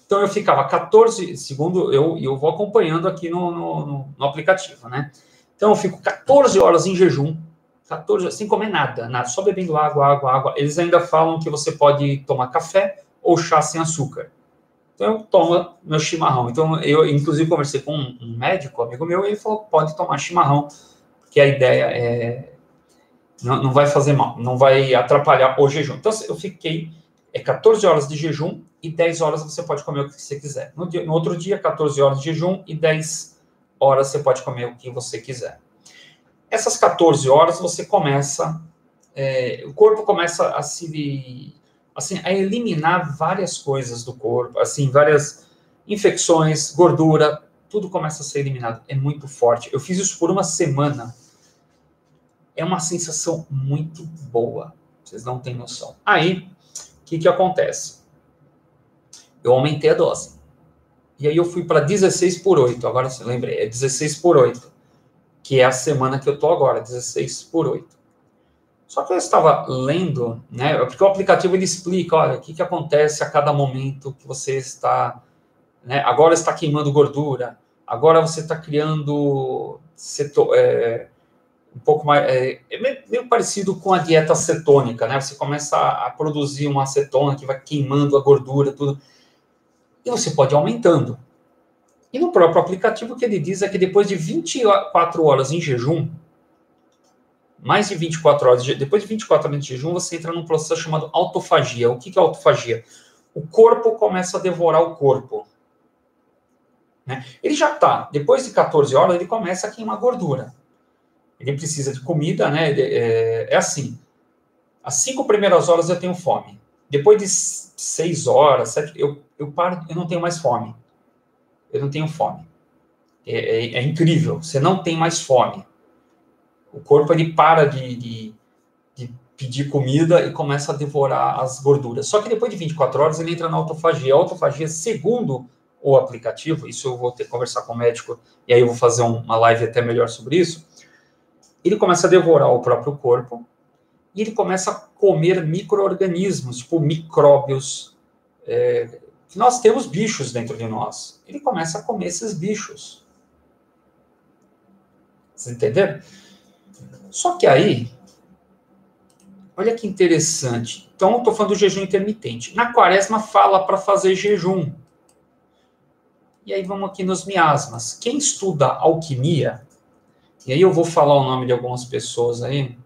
Então, eu ficava 14, segundo eu vou acompanhando aqui no aplicativo, né? Então, eu fico 14 horas em jejum, 14, sem comer nada, só bebendo água. Eles ainda falam que você pode tomar café ou chá sem açúcar. Então, eu tomo meu chimarrão. Então, eu, inclusive, conversei com um médico, amigo meu, e ele falou, pode tomar chimarrão, porque a ideia é... Não vai fazer mal, não vai atrapalhar o jejum. Então, eu fiquei 14 horas de jejum e 10 horas você pode comer o que você quiser. No outro dia, 14 horas de jejum e 10 horas você pode comer o que você quiser. Essas 14 horas você começa... o corpo começa a se assim, a eliminar várias coisas do corpo, assim, várias infecções, gordura, tudo começa a ser eliminado. É muito forte. Eu fiz isso por uma semana. É uma sensação muito boa. Vocês não têm noção. Aí, o que acontece? Eu aumentei a dose. E aí eu fui para 16 por 8. Agora você lembrei, é 16 por 8. Que é a semana que eu tô agora, 16 por 8. Só que eu estava lendo, né? Porque o aplicativo ele explica, olha, o que acontece a cada momento que você está, né? Agora está queimando gordura, agora você está criando um pouco mais, meio parecido com a dieta cetônica, né? Você começa a produzir uma acetona que vai queimando a gordura, tudo, e você pode ir aumentando. E no próprio aplicativo o que ele diz é que depois de 24 horas em jejum, mais de 24 horas, depois de 24 horas de jejum, você entra num processo chamado autofagia. O que é autofagia? O corpo começa a devorar o corpo. Né? Ele já está, depois de 14 horas, ele começa a queimar gordura. Ele precisa de comida, né? É assim, as 5 primeiras horas eu tenho fome. Depois de 6 horas, 7, eu paro, eu não tenho mais fome. Eu não tenho fome. É incrível, você não tem mais fome. O corpo ele para de pedir comida e começa a devorar as gorduras. Só que depois de 24 horas ele entra na autofagia. A autofagia, segundo o aplicativo, isso eu vou ter que conversar com o médico, e aí eu vou fazer uma live até melhor sobre isso, ele começa a devorar o próprio corpo e ele começa a comer micro-organismos, tipo micróbios, que nós temos bichos dentro de nós. Ele começa a comer esses bichos. Vocês entenderam? Só que aí, olha que interessante. Então, eu estou falando do jejum intermitente. Na quaresma, fala para fazer jejum. E aí, vamos aqui nos miasmas. Quem estuda alquimia, e aí eu vou falar o nome de algumas pessoas aí,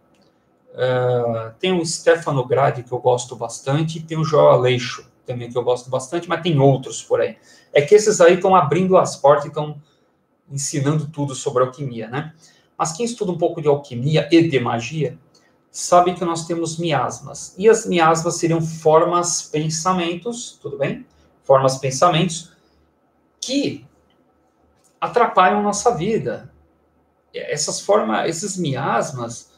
tem o Stefano Gradi, que eu gosto bastante, e tem o Joel Aleixo, também, que eu gosto bastante, mas tem outros por aí. É que esses aí estão abrindo as portas e estão ensinando tudo sobre alquimia, né? Mas quem estuda um pouco de alquimia e de magia, sabe que nós temos miasmas. E as miasmas seriam formas, pensamentos, tudo bem? Formas, pensamentos, que atrapalham nossa vida. Essas formas, esses miasmas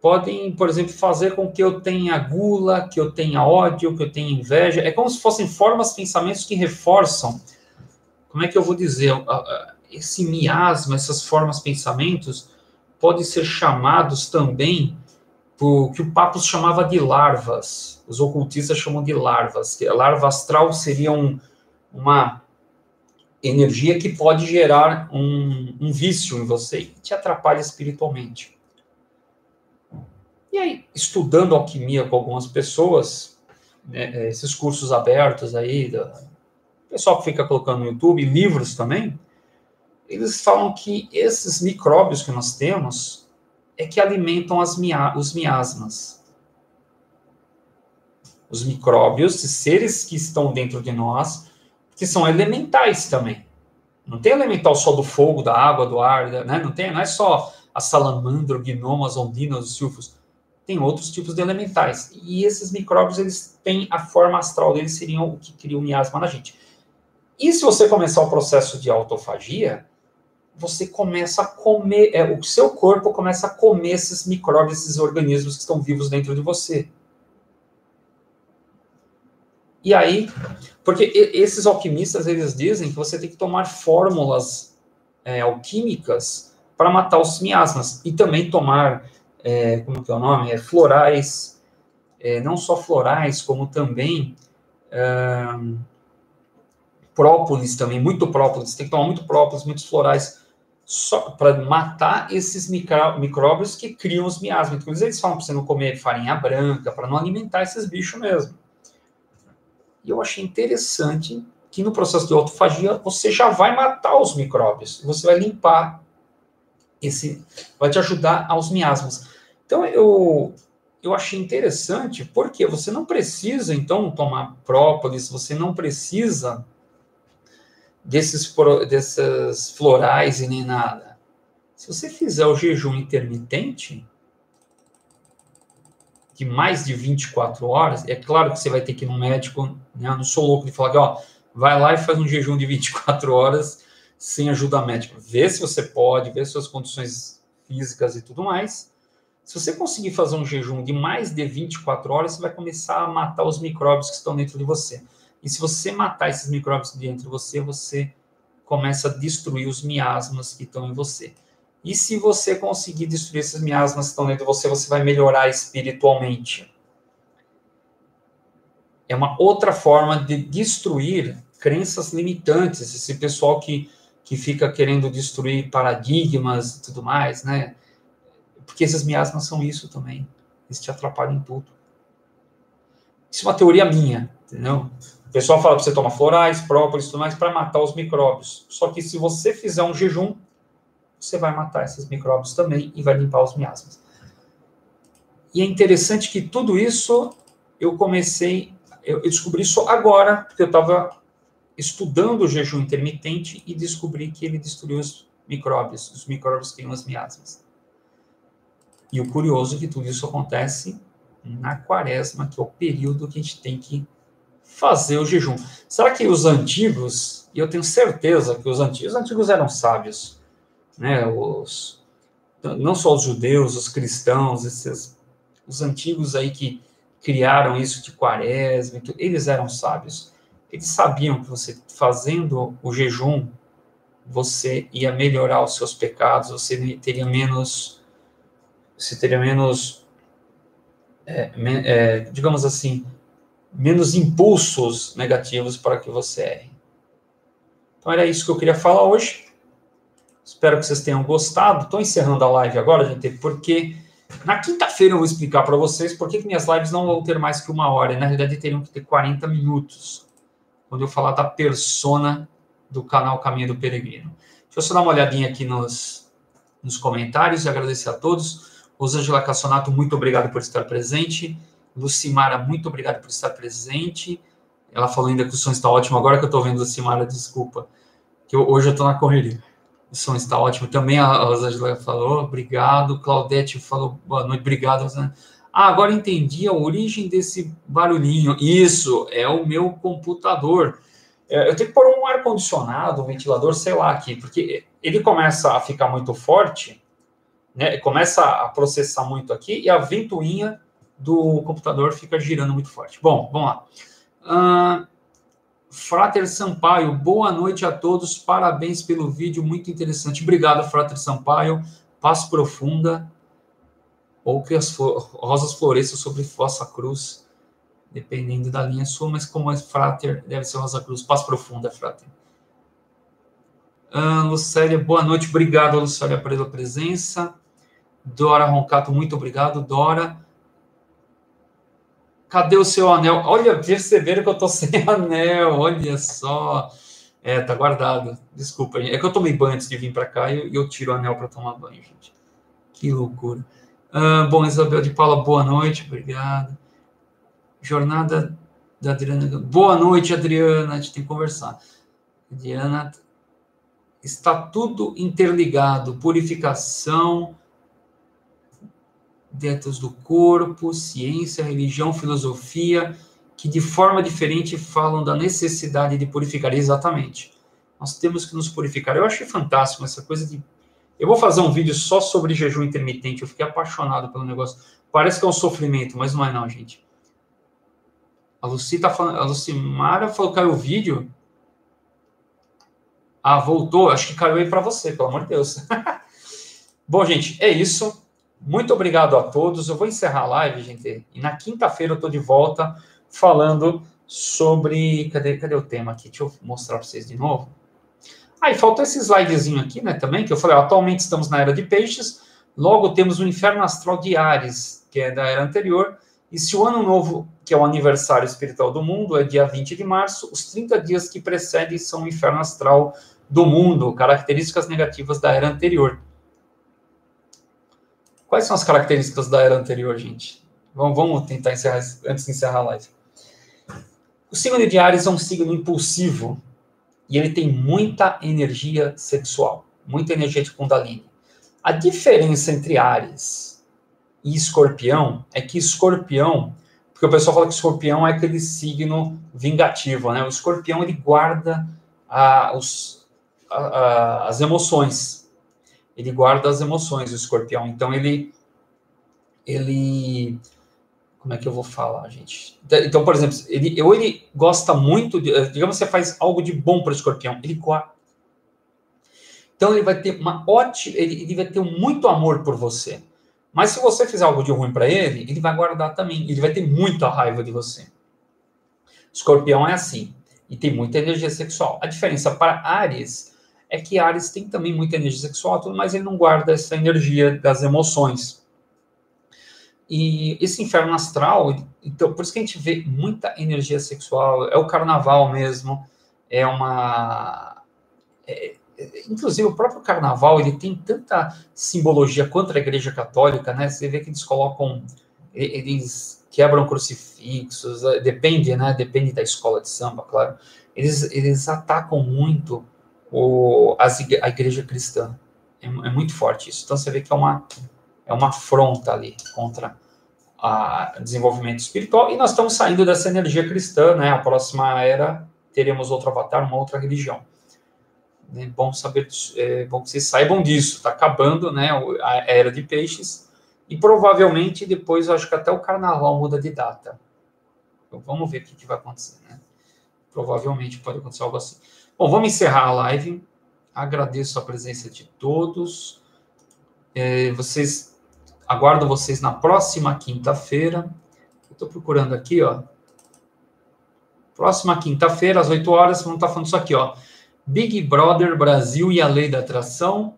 podem, por exemplo, fazer com que eu tenha gula, que eu tenha ódio, que eu tenha inveja. É como se fossem formas, pensamentos que reforçam, como é que eu vou dizer, esse miasma, essas formas, pensamentos, podem ser chamados também que o Papus chamava de larvas. Os ocultistas chamam de larvas. A larva astral seria uma energia que pode gerar um vício em você e te atrapalha espiritualmente. E aí, estudando alquimia com algumas pessoas, né, esses cursos abertos aí, o pessoal que fica colocando no YouTube, livros também, eles falam que esses micróbios que nós temos é que alimentam os miasmas. Os micróbios, esses seres que estão dentro de nós, que são elementais também. Não tem elemental só do fogo, da água, do ar, né? Não é só a salamandra, o gnomo, as ondinas, os silfos. Tem outros tipos de elementais. E esses micróbios, eles têm a forma astral deles, seriam o que cria o miasma na gente. E se você começar o processo de autofagia, você começa a comer, o seu corpo começa a comer esses micróbios, esses organismos que estão vivos dentro de você. E aí, porque esses alquimistas, eles dizem que você tem que tomar fórmulas alquímicas para matar os miasmas. E também tomar, como que é o nome? Florais, não só florais, como também própolis também, muito própolis. Tem que tomar muito própolis, muitos florais, só para matar esses micróbios que criam os miasmas. Inclusive, eles falam para você não comer farinha branca, para não alimentar esses bichos mesmo. E eu achei interessante que no processo de autofagia você já vai matar os micróbios, você vai limpar vai te ajudar aos miasmas. Então eu achei interessante porque você não precisa então tomar própolis, você não precisa desses florais e nem nada. Se você fizer o jejum intermitente, de mais de 24 horas, é claro que você vai ter que ir no médico, né? Eu não sou louco de falar que, ó, vai lá e faz um jejum de 24 horas sem ajuda médica. Vê se você pode, vê suas condições físicas e tudo mais. Se você conseguir fazer um jejum de mais de 24 horas, você vai começar a matar os micróbios que estão dentro de você. E se você matar esses micróbios dentro de você, você começa a destruir os miasmas que estão em você. E se você conseguir destruir esses miasmas que estão dentro de você, você vai melhorar espiritualmente. É uma outra forma de destruir crenças limitantes. Esse pessoal que fica querendo destruir paradigmas e tudo mais, né? Porque esses miasmas são isso também. Eles te atrapalham em tudo. Isso é uma teoria minha, entendeu? O pessoal fala para você tomar florais, própolis e tudo mais para matar os micróbios. Só que se você fizer um jejum, você vai matar esses micróbios também e vai limpar os miasmas. E é interessante que tudo isso eu descobri isso agora, porque eu estava estudando o jejum intermitente e descobri que ele destruiu os micróbios que têm as miasmas. E o curioso é que tudo isso acontece na quaresma, que é o período que a gente tem que fazer o jejum. Será que os antigos, e eu tenho certeza que os antigos eram sábios, né? Não só os judeus, os cristãos, os antigos aí que criaram isso de quaresma, eles eram sábios. Eles sabiam que você fazendo o jejum, você ia melhorar os seus pecados, você teria menos, digamos assim, menos impulsos negativos para que você erre. Então era isso que eu queria falar hoje. Espero que vocês tenham gostado. Estou encerrando a live agora, gente, porque na quinta-feira eu vou explicar para vocês por que minhas lives não vão ter mais que 1 hora. E, na realidade, teriam que ter 40 minutos, quando eu falar da persona do canal Caminho do Peregrino. Deixa eu só dar uma olhadinha aqui nos comentários e agradecer a todos. Rosângela Cassonato, muito obrigado por estar presente. Lucimara, muito obrigado por estar presente. Ela falou ainda que o som está ótimo. Agora que eu estou vendo, Lucimara, desculpa, que hoje eu estou na correria. O som está ótimo. Também a Rosângela falou, obrigado. Claudete falou, boa noite, obrigado. Agora entendi a origem desse barulhinho. Isso, é o meu computador. Eu tenho que pôr um ar-condicionado, um ventilador, sei lá, aqui, porque ele começa a ficar muito forte, né? Começa a processar muito aqui e a ventoinha do computador fica girando muito forte. Bom, vamos lá. Frater Sampaio, boa noite a todos, parabéns pelo vídeo, muito interessante. Obrigado, Frater Sampaio. Paz profunda, ou que as rosas floresçam sobre vossa cruz, dependendo da linha sua, mas como é Frater, deve ser Rosa Cruz. Paz profunda, Frater. Lucélia, boa noite, obrigado, Lucélia, pela presença. Dora Roncato, muito obrigado, Dora. Cadê o seu anel? Olha, perceberam que eu tô sem anel, olha só. Tá guardado. Desculpa, é que eu tomei banho antes de vir para cá e eu tiro o anel para tomar banho, gente. Que loucura. Bom, Isabel de Paula, boa noite, obrigado. Jornada da Adriana. Boa noite, Adriana, a gente tem que conversar. Adriana, está tudo interligado, purificação, dietas do corpo, ciência, religião, filosofia, que de forma diferente falam da necessidade de purificar. Exatamente. Nós temos que nos purificar. Eu achei fantástico essa coisa de... Eu vou fazer um vídeo só sobre jejum intermitente, eu fiquei apaixonado pelo negócio. Parece que é um sofrimento, mas não é não, gente. A Lucy tá falando... A Lucimara falou que caiu o vídeo. Voltou. Acho que caiu aí para você, pelo amor de Deus. Bom, gente, é isso. Muito obrigado a todos. Eu vou encerrar a live, gente. E na quinta-feira eu estou de volta falando sobre... Cadê o tema aqui? Deixa eu mostrar para vocês de novo. E faltou esse slidezinho aqui, né, também, que eu falei, atualmente estamos na Era de Peixes, logo temos o Inferno Astral de Áries, que é da Era anterior, e se o Ano Novo, que é o aniversário espiritual do mundo, é dia 20 de março, os 30 dias que precedem são o Inferno Astral do mundo, características negativas da Era anterior. Quais são as características da Era anterior, gente? Vamos tentar encerrar antes de encerrar a live. O signo de Áries é um signo impulsivo, e ele tem muita energia sexual, muita energia de Kundalini. A diferença entre Áries e escorpião é que escorpião, porque o pessoal fala que escorpião é aquele signo vingativo, né? O escorpião, ele guarda as emoções. Ele guarda as emoções, o escorpião. Então, ele... Como é que eu vou falar, gente? Então, por exemplo, ele gosta muito, digamos que você faz algo de bom para o escorpião, ele guarda. Então, ele vai ter uma ótima... Ele vai ter muito amor por você. Mas se você fizer algo de ruim para ele, ele vai guardar também. Ele vai ter muita raiva de você. Escorpião é assim. E tem muita energia sexual. A diferença para Áries é que Áries tem também muita energia sexual, mas ele não guarda essa energia das emoções. E esse inferno astral, então, por isso que a gente vê muita energia sexual. É o carnaval mesmo. Inclusive, o próprio carnaval, ele tem tanta simbologia contra a Igreja Católica, né? Você vê que eles colocam... Eles quebram crucifixos, depende, né? Depende da escola de samba, claro. Eles atacam muito a igreja cristã. É muito forte isso. Então, você vê que é uma afronta ali contra o desenvolvimento espiritual. E nós estamos saindo dessa energia cristã, né? A próxima era, teremos outro avatar, uma outra religião. É bom saber, bom que vocês saibam disso. Está acabando, né? A era de peixes. E provavelmente depois, eu acho que até o carnaval muda de data. Então, vamos ver o que vai acontecer, né? Provavelmente pode acontecer algo assim. Bom, vamos encerrar a live. Agradeço a presença de todos. Aguardo vocês na próxima quinta-feira. Estou procurando aqui, ó. Próxima quinta-feira, às 8 horas, vamos estar falando isso aqui, ó. Big Brother Brasil e a Lei da Atração.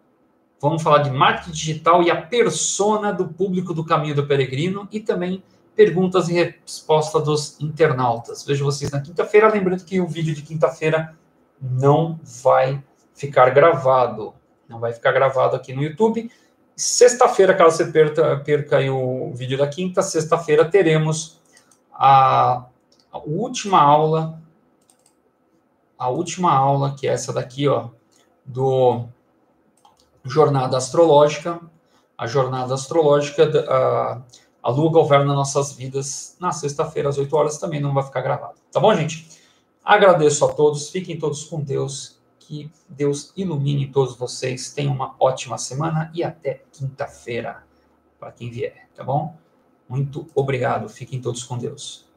Vamos falar de marketing digital e a persona do público do Caminho do Peregrino e também perguntas e respostas dos internautas. Vejo vocês na quinta-feira. Lembrando que o vídeo de quinta-feira não vai ficar gravado. Não vai ficar gravado aqui no YouTube. Sexta-feira, caso você perca aí o vídeo da quinta, sexta-feira teremos a última aula, que é essa daqui, ó, do Jornada Astrológica. A Jornada Astrológica, a Lua governa nossas vidas, na sexta-feira, às 8 horas, também não vai ficar gravado. Tá bom, gente? Agradeço a todos, fiquem todos com Deus, que Deus ilumine todos vocês, tenham uma ótima semana e até quinta-feira, para quem vier, tá bom? Muito obrigado, fiquem todos com Deus.